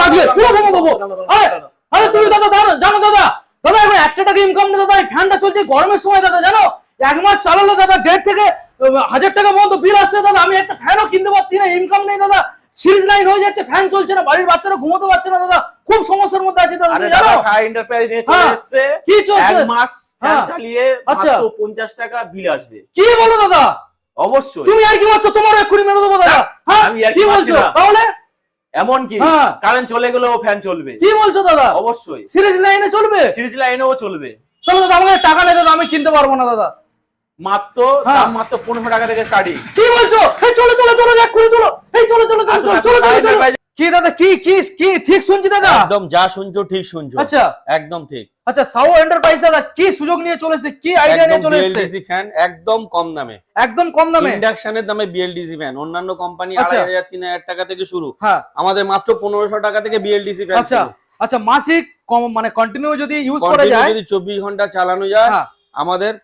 আজকে পুরো ভেঙে দেবো। আরে তুমি দাদা জানো দাদা এখন 1 টাকা ইনকাম নেই দাদা, এই ফ্যানটা চলছে গরমের সময় দাদা, জানো 1 মাস চালালে দাদা 1.5 থেকে 1000 টাকা মতো বিল আসছে দাদা, আমি একটা ফ্যানও কিনতে পারছি না, ইনকাম নেই দাদা, সিরিজ লাইন হয়ে যাচ্ছে, ফ্যান চলছে না, বাড়ির বাচ্চারা ঘুমোতে পারছে না দাদা, খুব সমস্যার মধ্যে আছে দাদা। তুমি জানো সাই এন্টারপ্রাইজ নিয়ে চলে এসেছে, কি চলছে 1 মাস ফ্যান চালিয়ে মাত্র 50 টাকা বিল আসবে। কি বলো দাদা? অবশ্যই। তুমি আর কি বলছো? তোমার এক্ষুনি মেরে দেবো দাদা। হ্যাঁ আমি আর কি বলছো তাহলে? এমন কি কারেন্ট চলে গেলেও ফ্যান চলবে। কি বলছো দাদা? অবশ্যই সিরিজ লাইনে চলবে, সিরিজ লাইনেও চলবে। চলো দাদা, আমাকে টাকা নেই দাদা, আমি কিনতে পারবো না দাদা। মাত্র দাম মাত্র 15 টাকা থেকে স্টার্টিং। কি বলছো? এই চলো এক্ষুনি চলো, এই চলো কি দাদা, কি কি কি ঠিক শুনছি দাদা? একদম যা শুনছো ঠিক শুনছো। আচ্ছা একদম ঠিক। আচ্ছা, সাও এন্টারপ্রাইজ দাদা কি সুযোগ নিয়ে চলেছে, কি আইডিয়া নিয়ে চলেছে? বিএলডিসি ফ্যান একদম কম দামে, একদম কম দামে ইন্ডাকশনের দামে বিএলডিসি ফ্যান। অন্যান্য কোম্পানি 2500-3000 টাকা থেকে শুরু, হ্যাঁ আমাদের মাত্র 1500 টাকা থেকে বিএলডিসি ফ্যান। আচ্ছা আচ্ছা, মাসিক মানে কন্টিনিউ যদি ইউজ করা যায়, যদি 24 ঘন্টা চালানো যায়, আমাদের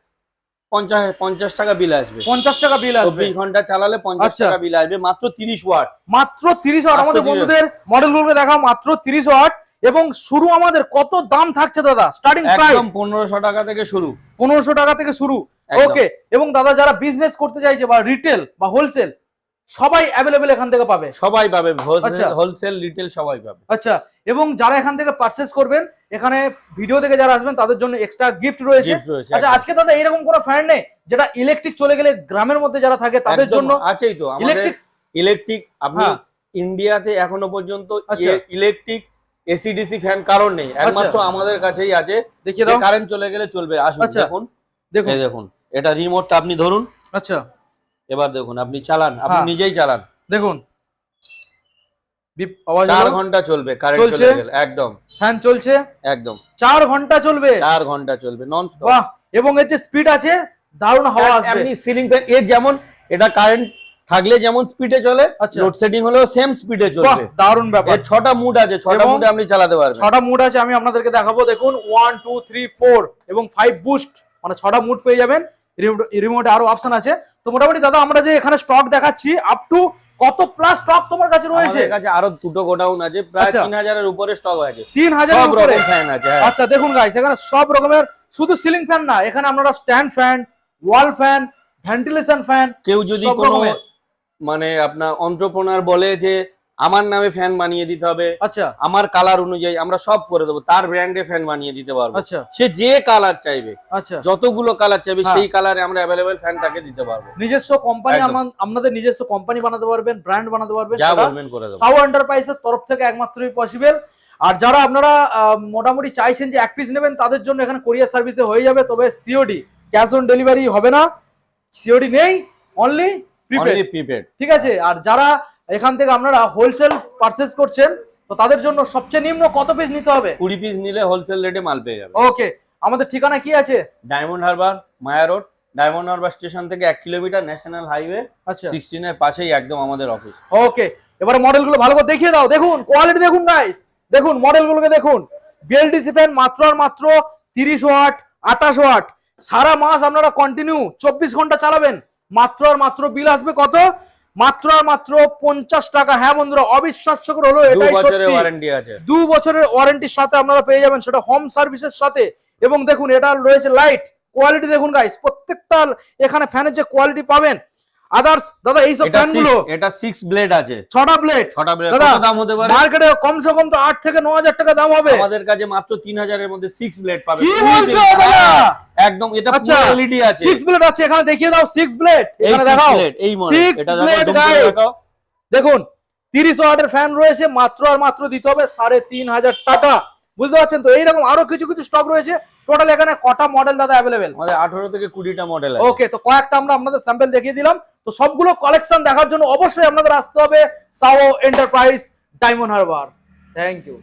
50 টাকা বিল আসবে। 50 টাকা বিল আসবে 24 ঘন্টা চালালে 50 টাকা বিল আসবে। মাত্র 30 ওয়াট, মাত্র 30 ওয়াট। আমাদের বন্ধুদের মডেলগুলোকে দেখাও, মাত্র 30 ওয়াট। এবং শুরু আমাদের কত দাম থাকছে দাদা? স্টার্টিং প্রাইস একদম 1500 টাকা থেকে শুরু, 1500 টাকা থেকে শুরু। ওকে, এবং দাদা যারা বিজনেস করতে চাইছে বা রিটেল বা হোলসেল, সবাই অ্যাভেলেবেল এখান থেকে পাবে, সবাই পাবে, হোলসেল রিটেল সবাই পাবে। আচ্ছা, এবং যারা এখান থেকে পারচেজ করবেন, এখানে ভিডিও থেকে যারা আসবেন তাদের জন্য এক্সট্রা গিফট রয়েছে। আচ্ছা, আজকে দাদা এরকম কোনো ফ্যান নেই যেটা ইলেকট্রিক চলে গেলে গ্রামের মধ্যে যারা থাকে তাদের জন্য? আছেই তো আমাদের ইলেকট্রিক। আপনি ইন্ডিয়াতে এখনো পর্যন্ত ইলেকট্রিক এসিডিসি ফ্যান কারণ নেই, একমাত্র আমাদের কাছেই আছে। দেখিয়ে দাও, কারেন্ট চলে গেলে চলবে। আসুন দেখুন, এই দেখুন, এটা রিমোটটা আপনি ধরুন। আচ্ছা, এবার দেখুন, আপনি চালান, আপনি নিজেই চালান, দেখুন 4 ঘন্টা চলবে কারেন্ট চলে গেলে। একদম ফ্যান চলছে, একদম 4 ঘন্টা চলবে, 4 ঘন্টা চলবে নন স্টপ। বাহ! এবং এর যে স্পিড আছে, দারুণ হাওয়া আসবে। আপনি সিলিং ফ্যান এর যেমন, এটা কারেন্ট থাকলে যেমন স্পিডে চলে, লোড সেটিং হলেও সেম স্পিডে চলবে। দারুণ ব্যাপার। এর 6টা মুড আছে, 6টা মুডে আপনি চালাতে পারবেন। 6টা মুড আছে, আমি আপনাদেরকে দেখাবো। দেখুন 1 2 3 4 এবং 5 বুস্ট, মানে 6টা মুড পেয়ে যাবেন। রিমোটে আরো অপশন আছে। তো মোটামুটি দাদা আমরা যে এখানে স্টক দেখাচ্ছি, আপ টু কত প্লাস স্টক তোমার কাছে রয়েছে? আমাদের কাছে আরো 2টো গোডাউন আছে, প্রায় 3000 এর উপরে স্টক আছে। 3000 এর উপরে ফ্যান আছে। আচ্ছা দেখুন গাইস, এখানে সব রকমের, শুধু সিলিং ফ্যান না, এখানে আপনারা স্ট্যান্ড ফ্যান, ওয়াল ফ্যান, ভেন্টিলেশন ফ্যান। কেউ যদি কোনো মানে আপনার এন্টারপ্রেনার বলে যে আমার নামে ফ্যান বানিয়ে দিতে হবে, আচ্ছা আমার কালার অনুযায়ী আমরা সব করে দেবো, তার ব্র্যান্ডে ফ্যান বানিয়ে দিতে পারবো। আচ্ছা, সে যে কালার চাইবে, আচ্ছা যতগুলো কালার চাইবে সেই কালারে আমরা अवेलेबल ফ্যান তাকে দিতে পারবো। নিজস্ব কোম্পানি, আমাদের নিজস্ব কোম্পানি বানাতে পারবেন, ব্র্যান্ড বানাতে পারবেন, যা বলবেন করে দেব। সাউ এন্টারপ্রাইজের তরফ থেকে একমাত্রই পসিবল। আর যারা আপনারা মোটামুটি চাইছেন যে 1 পিস নেবেন, তাদের জন্য এখানে কোরিয়ার সার্ভিসে হয়ে যাবে, তবে সিওডি, ক্যাশ অন ডেলিভারি হবে না, সিওডি নেই, অনলি প্রিপেড। ঠিক আছে? আর যারা এখান থেকে আপনারা হোলসেল পারচেজ করছেন, তো তাদের জন্য সবচেয়ে নিম্ন কত পিস নিতে হবে? 20 পিস নিলে হোলসেল রেটে মাল পেয়ে যাবে। ওকে, আমাদের ঠিকানা কি আছে? ডায়মন্ড হারবার, মায়া রোড, ডায়মন্ড হারবার স্টেশন থেকে 1 কিলোমিটার, ন্যাশনাল হাইওয়ে 16 এর পাশেই একদম আমাদের অফিস। ওকে, এবারে মডেলগুলো ভালো করে দেখিয়ে দাও। দেখুন কোয়ালিটি, দেখুন গাইস, দেখুন মডেলগুলোকে দেখুন। বিএলডিসি ফ্যান মাত্র আর মাত্র 30 ওয়াট, 28 ওয়াট। সারা মাস আপনারা কন্টিনিউ 24 ঘন্টা চালাবেন, মাত্র আর মাত্র বিল আসবে কত? মাত্র আর মাত্র 50 টাকা। হ্যাঁ বন্ধুরা, অবিশ্বাস্যকর হলো এটাই সত্যি। 2 বছরের ওয়ারেন্টি আছে, 2 বছরের ওয়ারেন্টির সাথে আপনারা পেয়ে যাবেন, সেটা হোম সার্ভিসের সাথে। এবং দেখুন এটা রয়েছে লাইট কোয়ালিটি, দেখুন গাইস, প্রত্যেকটা এখানে ফ্যানের যে কোয়ালিটি পাবেন। আদার্স দাদা এই সব ফ্যানগুলো, এটা 6 ব্লেড আছে, 6টা ব্লেড। কত দাম হতে পারে? মার্কেটে কমসে কম তো 8 থেকে 9000 টাকা দাম হবে। আমাদের কাছে মাত্র 3000 এর মধ্যে 6 ব্লেড পাবে। কি বলছো দাদা? একদম, এটা পুরো এলইডি আছে, 6 ব্লেড আছে। এখানে দেখিয়ে দাও 6 ব্লেড, এখানে দেখাও এই মডেল, এটা দেখো। দেখুন 30 ওয়াটের ফ্যান রয়েছে, মাত্র আর মাত্র দিতে হবে 3500 টাকা। বুঝতে পারছেন তো? এইরকম আরো কিছু কিছু স্টক রয়েছে। টোটাল এখানে কটা মডেল দাদা अवेलेबल? আমাদের 18 থেকে 20টা মডেল আছে। ওকে, তো কয়েকটা আমরা আপনাদের স্যাম্পল দেখিয়ে দিলাম। তো সবগুলো কালেকশন দেখার জন্য অবশ্যই আপনাদের আসতে হবে সাও enterprise, Diamond Harbour. Thank you.